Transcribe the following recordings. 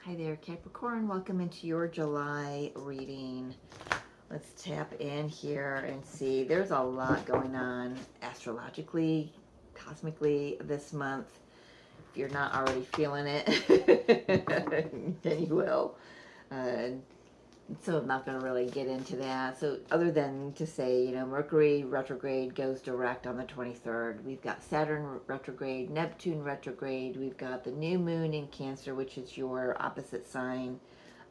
Hi there, Capricorn. Welcome into your July reading. Let's tap in here and see. There's a lot going on astrologically, cosmically this month. If you're not already feeling it, then you will. So I'm not going to really get into that. So other than to say, Mercury retrograde goes direct on the 23rd. We've got Saturn retrograde, Neptune retrograde. We've got the new moon in Cancer, which is your opposite sign,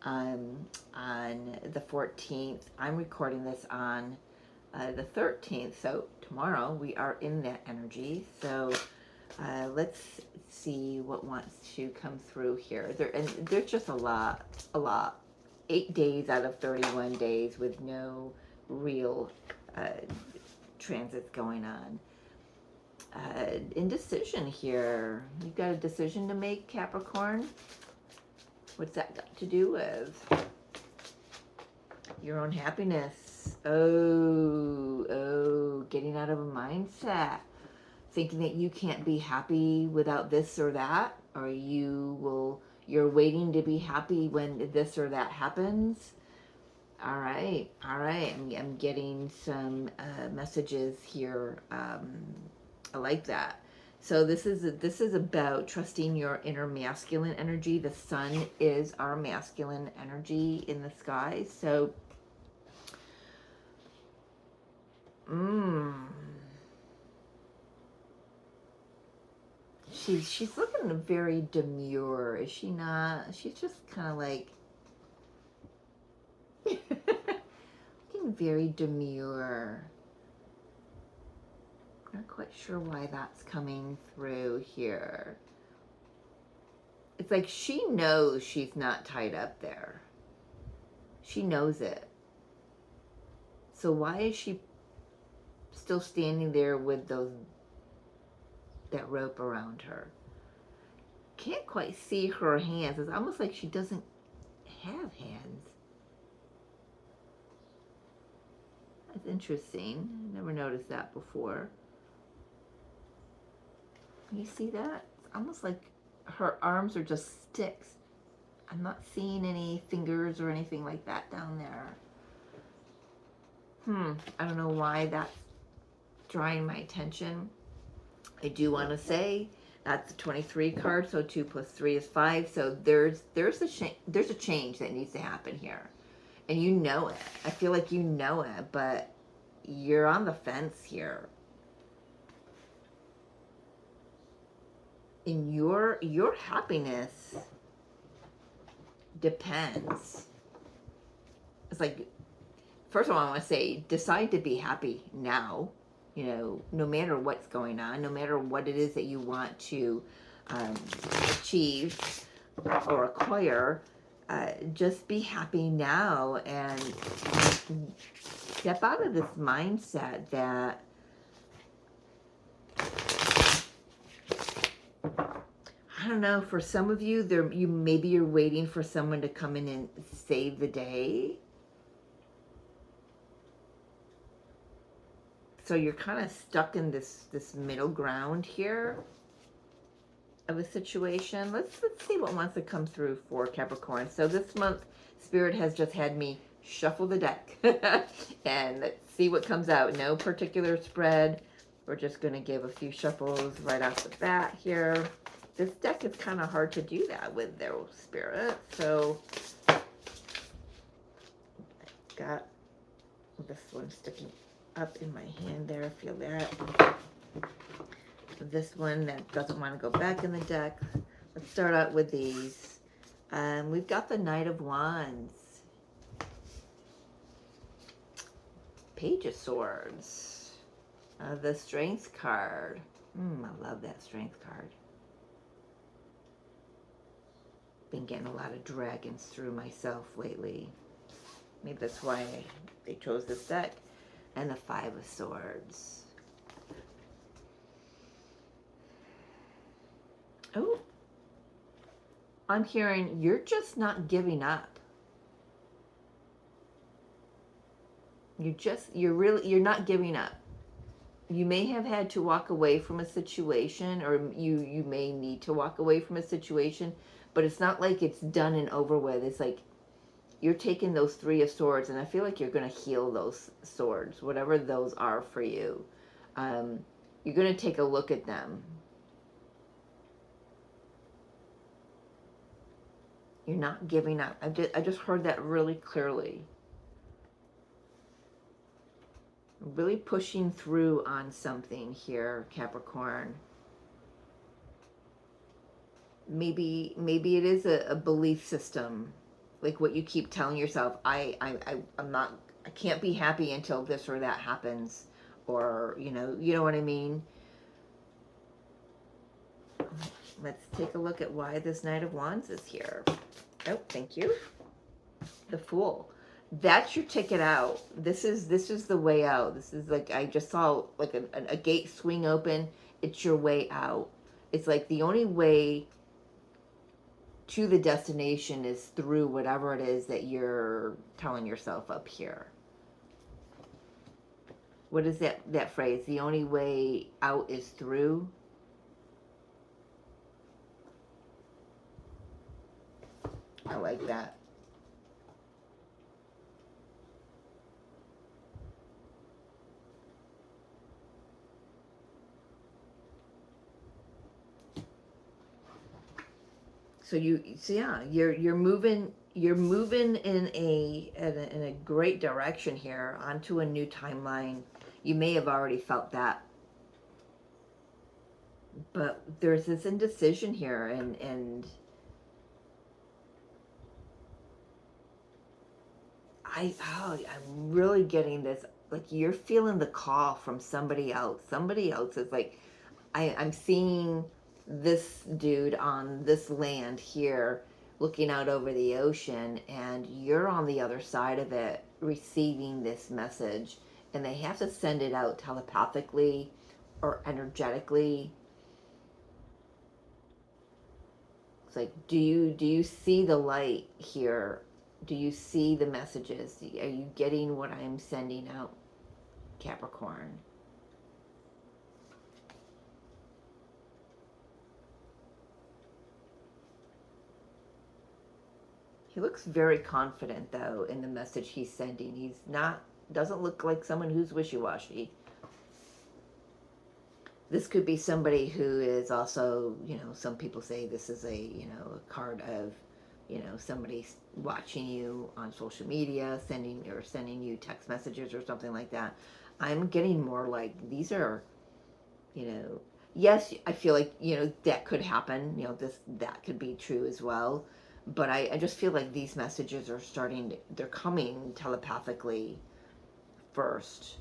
on the 14th. I'm recording this on the 13th. So tomorrow we are in that energy. So let's see what wants to come through here. There's just a lot. 8 days out of 31 days with no real transits going on. Indecision here. You've got a decision to make, Capricorn. What's that got to do with your own happiness? Oh, getting out of a mindset. Thinking that you can't be happy without this or that, or you're waiting to be happy when this or that happens. All right. I'm getting some messages here. I like that. So this is about trusting your inner masculine energy. The sun is our masculine energy in the sky. So, She's looking very demure, is she not? She's just kind of like looking very demure. Not quite sure why that's coming through here. It's like she knows she's not tied up there. She knows it. So why is she still standing there with that rope around her? Can't quite see her hands. It's almost like she doesn't have hands. That's interesting. Never noticed that before. You see that? It's almost like her arms are just sticks. I'm not seeing any fingers or anything like that down there. I don't know why that's drawing my attention. I do want to say that's the 23 card, so 2 plus 3 is 5. So there's a change that needs to happen here, and you know it. I feel like you know it, but you're on the fence here. And your happiness depends. It's like, first of all, I want to say, decide to be happy now. No matter what's going on, no matter what it is that you want to achieve or acquire, just be happy now and step out of this mindset that I don't know, for some of you, maybe you're waiting for someone to come in and save the day. So you're kind of stuck in this middle ground here of a situation. Let's see what wants to come through for Capricorn. So this month, Spirit has just had me shuffle the deck and let's see what comes out. No particular spread. We're just going to give a few shuffles right off the bat here. This deck is kind of hard to do that with, their Spirit. So I got this one sticking up in my hand there. Feel that. This one that doesn't want to go back in the deck. Let's start out with these. We've got the Knight of Wands, Page of Swords, the Strength card. I love that Strength card. Been getting a lot of dragons through myself lately. Maybe that's why they chose this deck. And the Five of Swords. Oh, I'm hearing you're just not giving up. You're not giving up. You may have had to walk away from a situation, or you may need to walk away from a situation, but it's not like it's done and over with. It's like you're taking those Three of Swords, and I feel like you're going to heal those swords, whatever those are for you. You're going to take a look at them. You're not giving up. I just heard that really clearly. Really pushing through on something here, Capricorn. Maybe it is a belief system, like what you keep telling yourself. I'm not. I can't be happy until this or that happens, or you know what I mean. Let's take a look at why this Knight of Wands is here. Oh, thank you. The Fool. That's your ticket out. This is the way out. This is like, I just saw like a gate swing open. It's your way out. It's like the only way to the destination is through whatever it is that you're telling yourself up here. What is that phrase? The only way out is through. I like that. So you're moving in a great direction here, onto a new timeline. You may have already felt that, but there's this indecision here, and I'm really getting this, like you're feeling the call from somebody else. Somebody else is like, I'm seeing this dude on this land here looking out over the ocean, and you're on the other side of it receiving this message, and they have to send it out telepathically or energetically. It's like, do you see the light here? Do you see the messages? Are you getting what I'm sending out, Capricorn? He looks very confident, though, in the message he's sending. He's not, doesn't look like someone who's wishy-washy. This could be somebody who is also, some people say this is a card of, somebody watching you on social media, sending you text messages or something like that. I'm getting more like these are, yes, I feel like, that could happen, that could be true as well. But I just feel like these messages are they're coming telepathically first.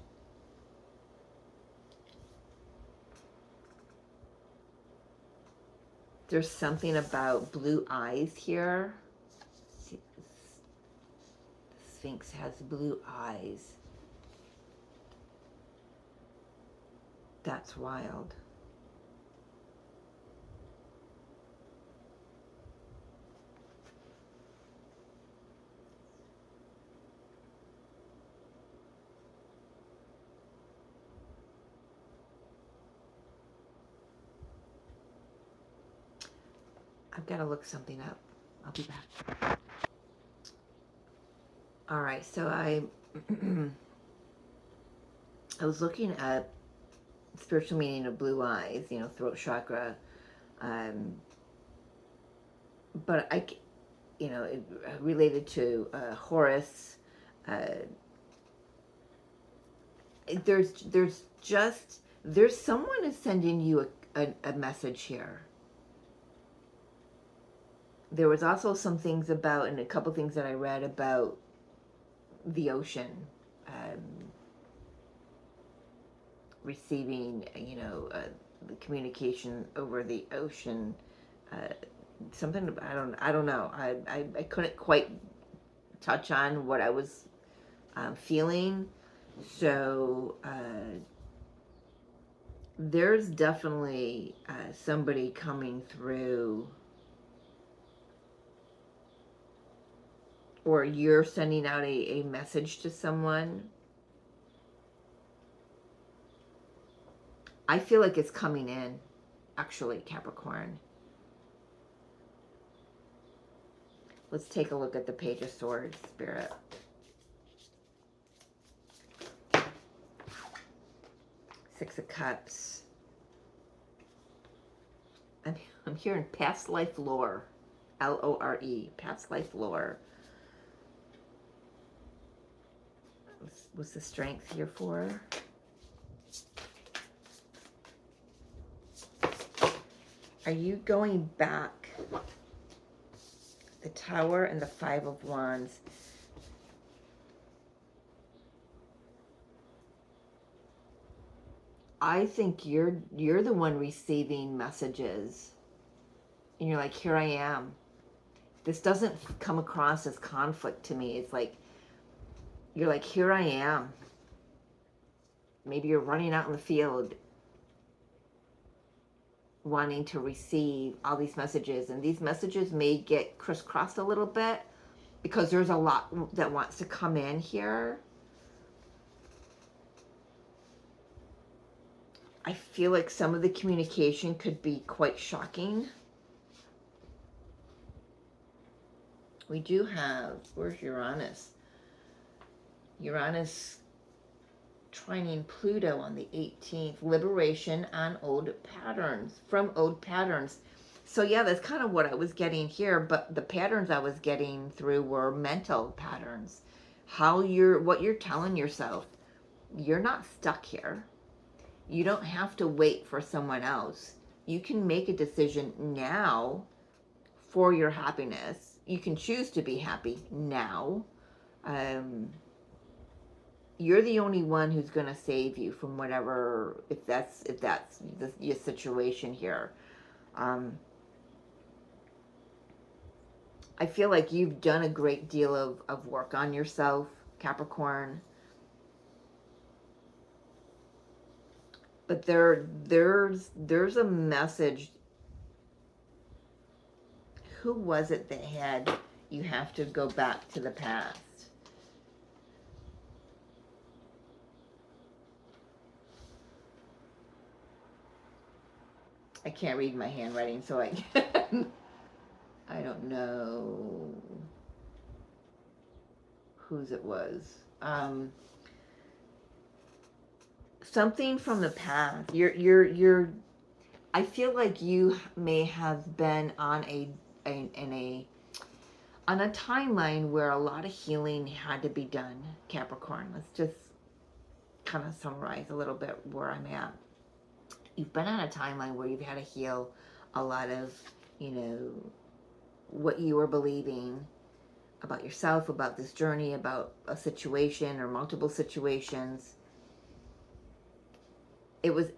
There's something about blue eyes here. See, the Sphinx has blue eyes. That's wild. I've got to look something up. I'll be back. All right, so I was looking at spiritual meaning of blue eyes, throat chakra, but it related to Horus. There's someone is sending you a message here. There was also some things about, and a couple things that I read about the ocean, receiving, the communication over the ocean, something, I don't know. I couldn't quite touch on what I was feeling. So there's definitely somebody coming through, or you're sending out a message to someone. I feel like it's coming in, actually, Capricorn. Let's take a look at the Page of Swords, Spirit. Six of Cups. I'm hearing past life lore. L-O-R-E. Past life lore. What's the strength here for? Are you going back? The Tower and the Five of Wands. I think you're the one receiving messages. And you're like, here I am. This doesn't come across as conflict to me. It's like, you're like, here I am. Maybe you're running out in the field wanting to receive all these messages. And these messages may get crisscrossed a little bit because there's a lot that wants to come in here. I feel like some of the communication could be quite shocking. We do have, where's Uranus? Uranus trining Pluto on the 18th. Liberation on old patterns, from old patterns. So yeah, that's kind of what I was getting here, but the patterns I was getting through were mental patterns. What you're telling yourself. You're not stuck here. You don't have to wait for someone else. You can make a decision now for your happiness. You can choose to be happy now. You're the only one who's going to save you from whatever, if that's your situation here. I feel like you've done a great deal of work on yourself, Capricorn. But there's a message. Who was it that had, you have to go back to the past? I can't read my handwriting, so I don't know whose it was. Something from the past. I feel like you may have been on a timeline where a lot of healing had to be done, Capricorn. Let's just kind of summarize a little bit where I'm at. You've been on a timeline where you've had to heal a lot of, what you were believing about yourself, about this journey, about a situation or multiple situations. It was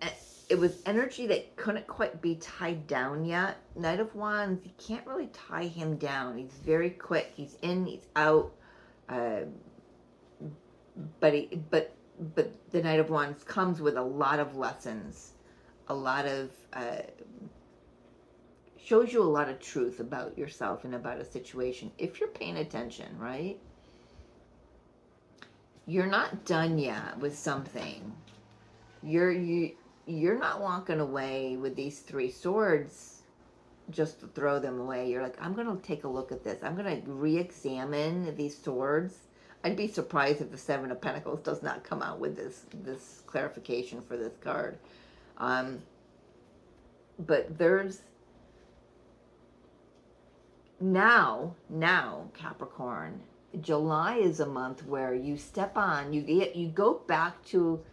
energy that couldn't quite be tied down yet. Knight of Wands, you can't really tie him down. He's very quick. He's in, he's out. But the Knight of Wands comes with a lot of lessons, a lot of shows you a lot of truth about yourself and about a situation if you're paying attention, right? You're not done yet with something. You're not walking away with these three swords just to throw them away. You're like, I'm going to take a look at this. I'm going to re-examine these swords. I'd be surprised if the Seven of Pentacles does not come out with this clarification for this card. But there's now Capricorn, July is a month where you step on, you go back to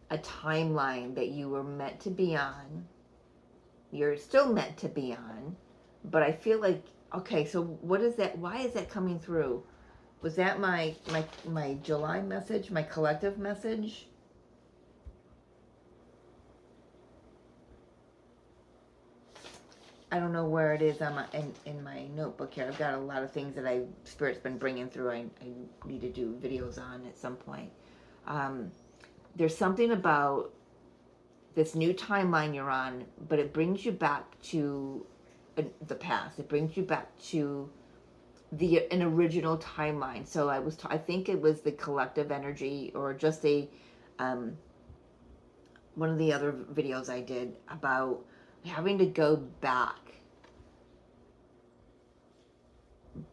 a timeline that you were meant to be on. You're still meant to be on, but I feel like, okay, so what is that? Why is that coming through? Was that my July message, my collective message? I don't know where it is on in my notebook here. I've got a lot of things that Spirit's been bringing through. I need to do videos on at some point. There's something about this new timeline you're on, but it brings you back to the past. It brings you back to an original timeline. So I think it was the collective energy, or just one of the other videos I did about having to go back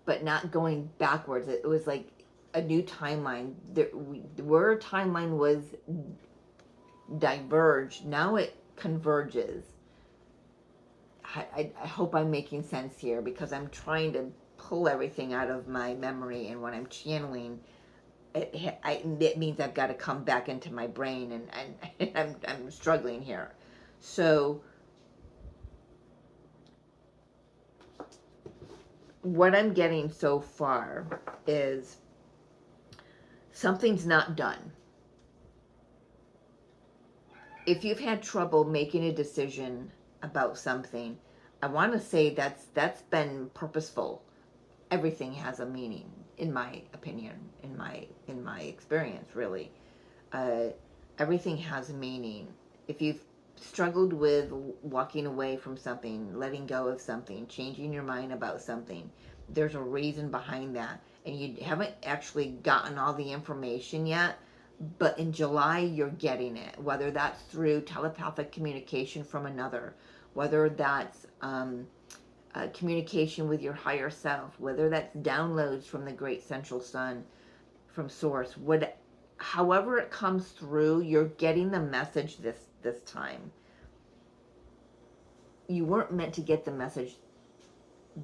but not going backwards. It was like a new timeline. Where a timeline was diverged, now it converges. I hope I'm making sense here, because I'm trying to pull everything out of my memory, and when I'm channeling, it means I've got to come back into my brain, and I'm struggling here. So what I'm getting so far is something's not done. If you've had trouble making a decision about something, I want to say that's been purposeful. Everything has a meaning, in my opinion, in my experience, really. uh, Everything has meaning. If you've struggled with walking away from something, letting go of something, changing your mind about something, there's a reason behind that, and you haven't actually gotten all the information yet, but in July you're getting it, whether that's through telepathic communication from another, whether that's communication with your higher self, whether that's downloads from the great central sun, from source, however it comes through, you're getting the message this time. You weren't meant to get the message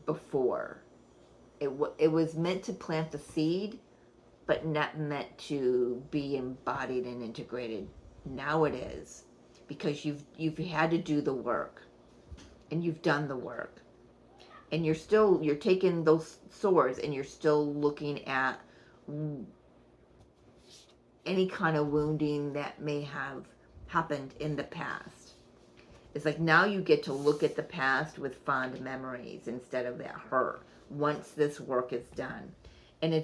before. It was meant to plant the seed, but not meant to be embodied and integrated. Now it is, because you've had to do the work, and you've done the work, and you're taking those swords, and you're still looking at any kind of wounding that may have happened in the past. It's like now you get to look at the past with fond memories instead of that hurt once this work is done. And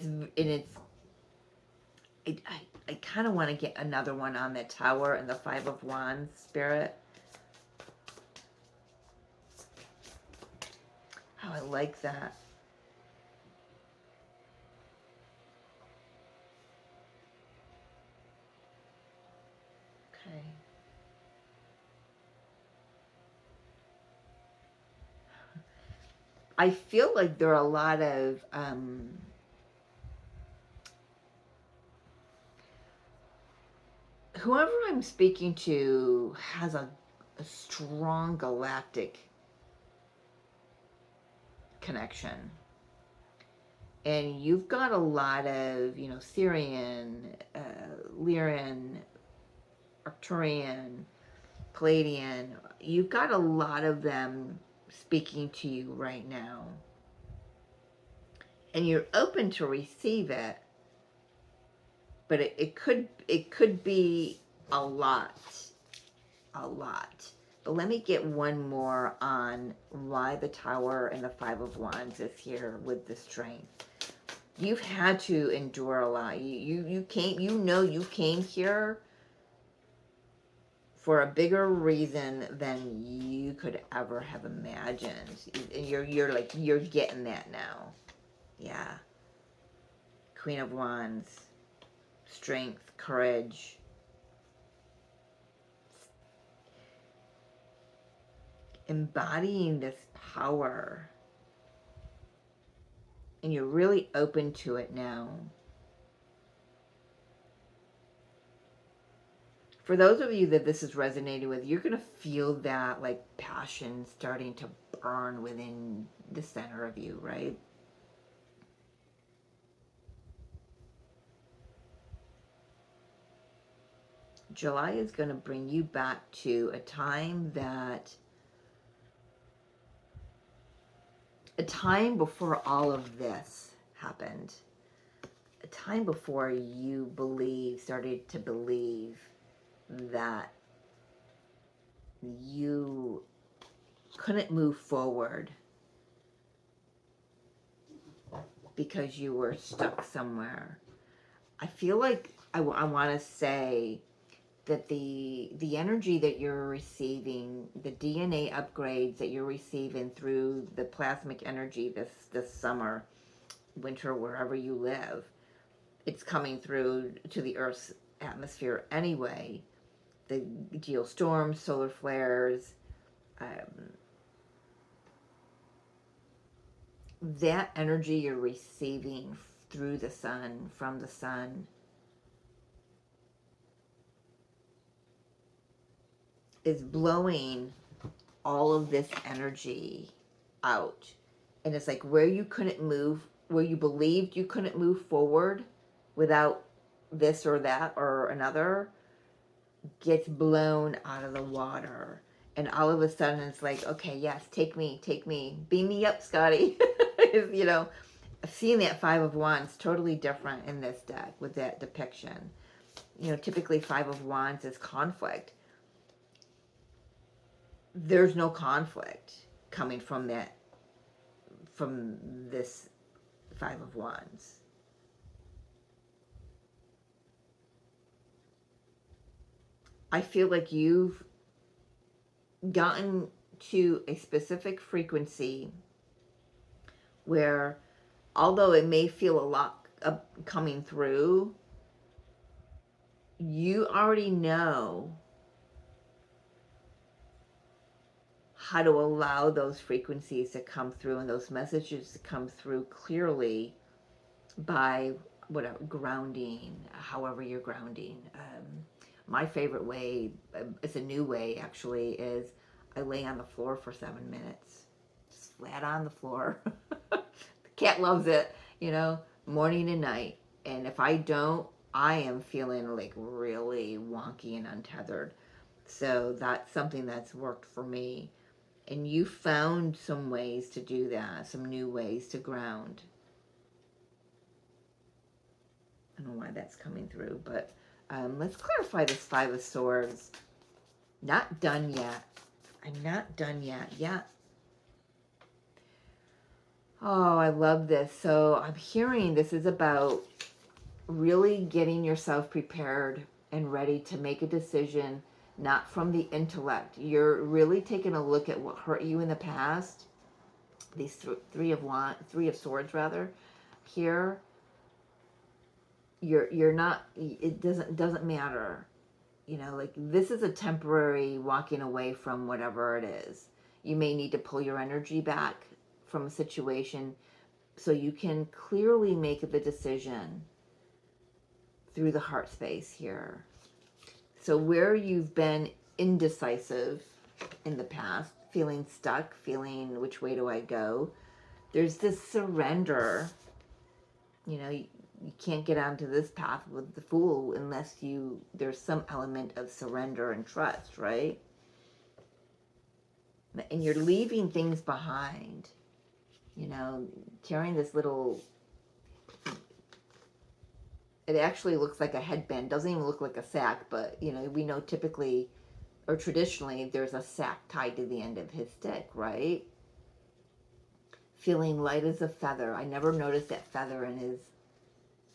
I kind of want to get another one on the Tower and the Five of Wands spirit. Oh, I like that. Okay. I feel like there are a lot of whoever I'm speaking to has a strong galactic connection. And you've got a lot of, Syrian, Lyrian, Arcturian, Palladian. You've got a lot of them speaking to you right now. And you're open to receive it, but it could be a lot. But let me get one more on why the Tower and the Five of Wands is here with the strength. You've had to endure a lot. You came here for a bigger reason than you could ever have imagined. And you're getting that now. Yeah. Queen of Wands, strength, courage, embodying this power. And you're really open to it now. For those of you that this is resonating with, you're going to feel that like passion starting to burn within the center of you, right? July is going to bring you back to a time before all of this happened. A time before you started to believe that you couldn't move forward because you were stuck somewhere. I feel like I want to say that the energy that you're receiving, the DNA upgrades that you're receiving through the plasmic energy this summer, winter, wherever you live, it's coming through to the Earth's atmosphere anyway. The geostorms, solar flares, that energy you're receiving through the sun, from the sun, is blowing all of this energy out. And it's like where you couldn't move, where you believed you couldn't move forward without this or that or another, gets blown out of the water. And all of a sudden it's like, okay, yes, take me, beam me up, Scotty. You know, seeing that Five of Wands totally different in this deck with that depiction. You know, typically Five of Wands is conflict. There's no conflict coming from this Five of Wands. I feel like you've gotten to a specific frequency where, although it may feel a lot coming through, you already know how to allow those frequencies to come through and those messages to come through clearly by whatever, grounding, however you're grounding. My favorite way, it's a new way actually, is I lay on the floor for 7 minutes, just flat on the floor. The cat loves it, you know, morning and night. And if I don't, I am feeling like really wonky and untethered. So that's something that's worked for me. And you found some ways to do that, some new ways to ground. I don't know why that's coming through, but let's clarify this Five of Swords. Not done yet. I'm not done yet. Yeah. Oh, I love this. So I'm hearing this is about really getting yourself prepared and ready to make a decision, not from the intellect. You're really taking a look at what hurt you in the past. These three of swords rather. Here, you're not. It doesn't matter. You know, like this is a temporary walking away from whatever it is. You may need to pull your energy back from a situation so you can clearly make the decision through the heart space here. So where you've been indecisive in the past, feeling stuck, feeling which way do I go, there's this surrender. You know, you can't get onto this path with the Fool unless there's some element of surrender and trust, right? And you're leaving things behind, you know, carrying this little, it actually looks like a headband, doesn't even look like a sack, but you know, we know typically or traditionally there's a sack tied to the end of his stick, right? Feeling light as a feather. I never noticed that feather in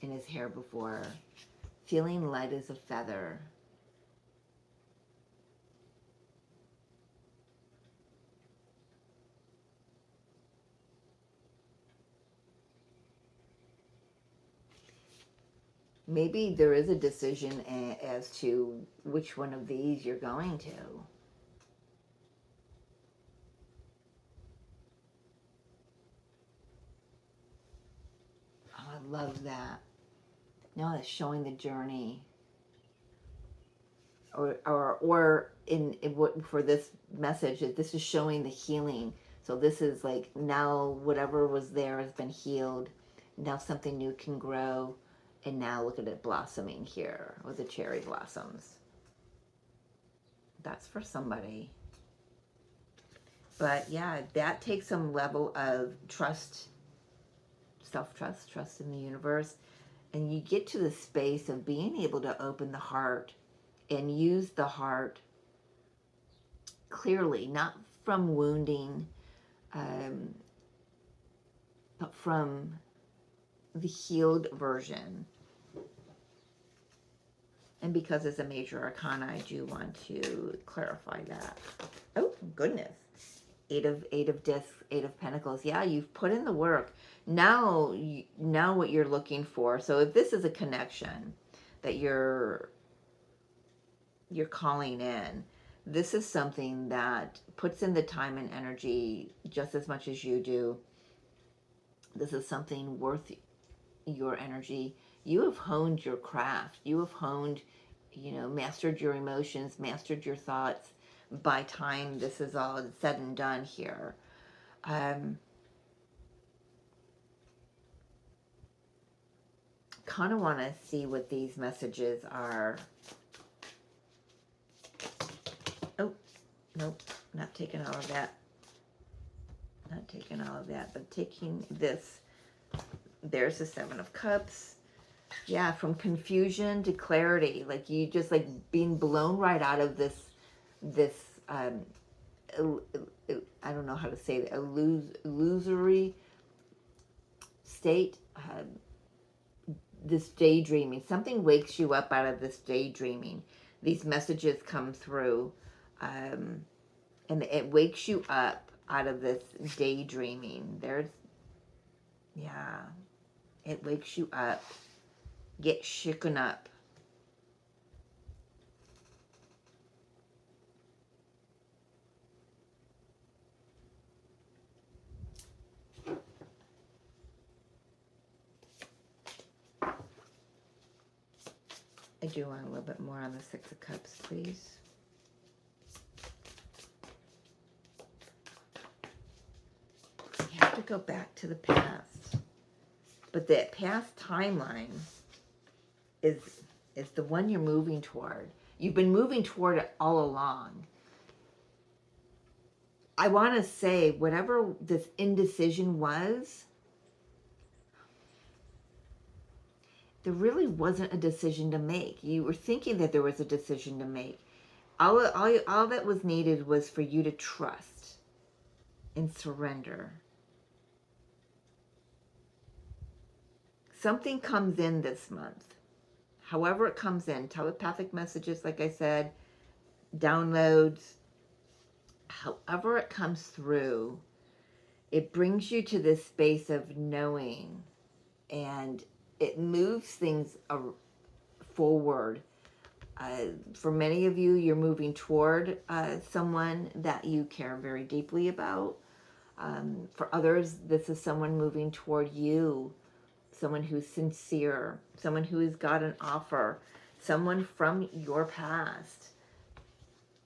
his hair before. Feeling light as a feather. Maybe there is a decision as to which one of these you're going to. Oh, I love that. Now it's showing the journey. Or in what for this message, this is showing the healing. So this is like now whatever was there has been healed. Now something new can grow. And now look at it blossoming here with the cherry blossoms. That's for somebody. But yeah, that takes some level of trust, self-trust, trust in the universe. And you get to the space of being able to open the heart and use the heart clearly, not from wounding, but from the healed version. And because it's a major arcana, I do want to clarify that. Oh, goodness. Eight of discs, Eight of Pentacles. Yeah, you've put in the work. Now what you're looking for. So if this is a connection that you're calling in, this is something that puts in the time and energy just as much as you do This is something worth your energy. You have honed your craft. You have honed, mastered your emotions, mastered your thoughts by time this is all said and done here. Kind of want to see what these messages are. Oh, nope, not taking all of that. Not taking all of that, but taking this. There's the Seven of Cups. Yeah, from confusion to clarity. Like you just like being blown right out of this, I don't know how to say it, illusory state. This daydreaming. Something wakes you up out of this daydreaming. These messages come through, and it wakes you up out of this daydreaming. It wakes you up. Get shaken up. I do want a little bit more on the Six of Cups, please. You have to go back to the past. But that past timeline is the one you're moving toward. You've been moving toward it all along. I want to say, whatever this indecision was, there really wasn't a decision to make. You were thinking that there was a decision to make. All that was needed was for you to trust and surrender. Something comes in this month. However it comes in, telepathic messages, like I said, downloads, however it comes through, it brings you to this space of knowing, and it moves things forward. For many of you, you're moving toward someone that you care very deeply about. For others, this is someone moving toward you, someone who's sincere, someone who has got an offer, someone from your past.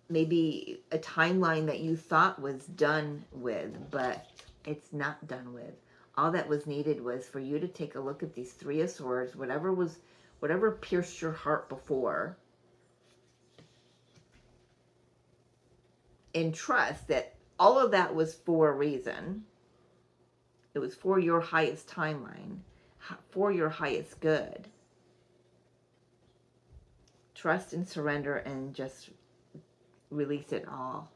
Maybe a timeline that you thought was done with, but it's not done with. All that was needed was for you to take a look at these Three of Swords, whatever pierced your heart before, and trust that all of that was for a reason. It was for your highest timeline, for your highest good. Trust and surrender and just release it all.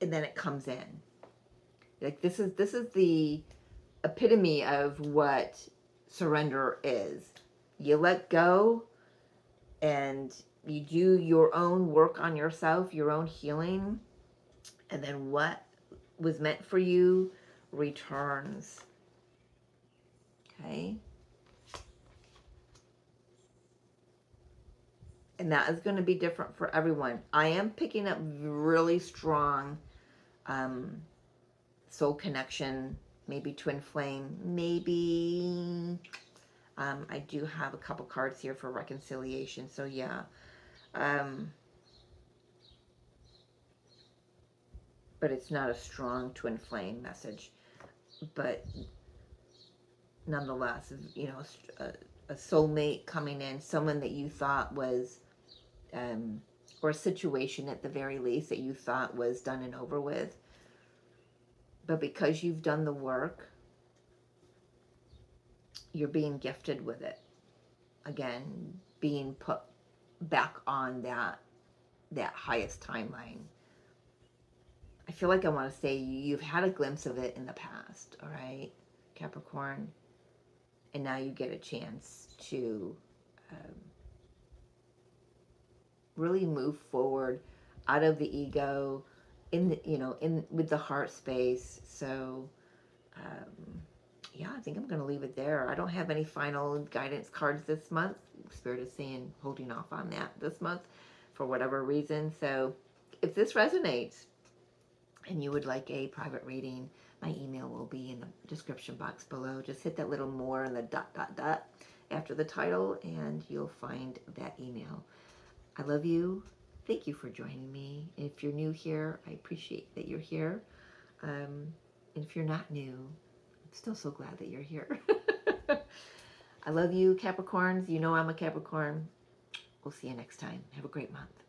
And then it comes in. Like this is the epitome of what surrender is. You let go and you do your own work on yourself, your own healing, and then what was meant for you returns. Okay? And that is going to be different for everyone. I am picking up really strong soul connection, maybe twin flame, maybe I do have a couple cards here for reconciliation, so yeah. But it's not a strong twin flame message. But nonetheless, a soulmate coming in, someone that you thought was, or a situation at the very least that you thought was done and over with. But because you've done the work, you're being gifted with it. Again, being put back on that highest timeline. I feel like I want to say you've had a glimpse of it in the past, all right, Capricorn? And now you get a chance to really move forward out of the ego, with the heart space. So, yeah, I think I'm going to leave it there. I don't have any final guidance cards this month. Spirit is saying holding off on that this month for whatever reason. So if this resonates, and you would like a private reading, my email will be in the description box below. Just hit that little more and the dot, dot, dot after the title, and you'll find that email. I love you. Thank you for joining me. If you're new here, I appreciate that you're here. And if you're not new, I'm still so glad that you're here. I love you, Capricorns. You know I'm a Capricorn. We'll see you next time. Have a great month.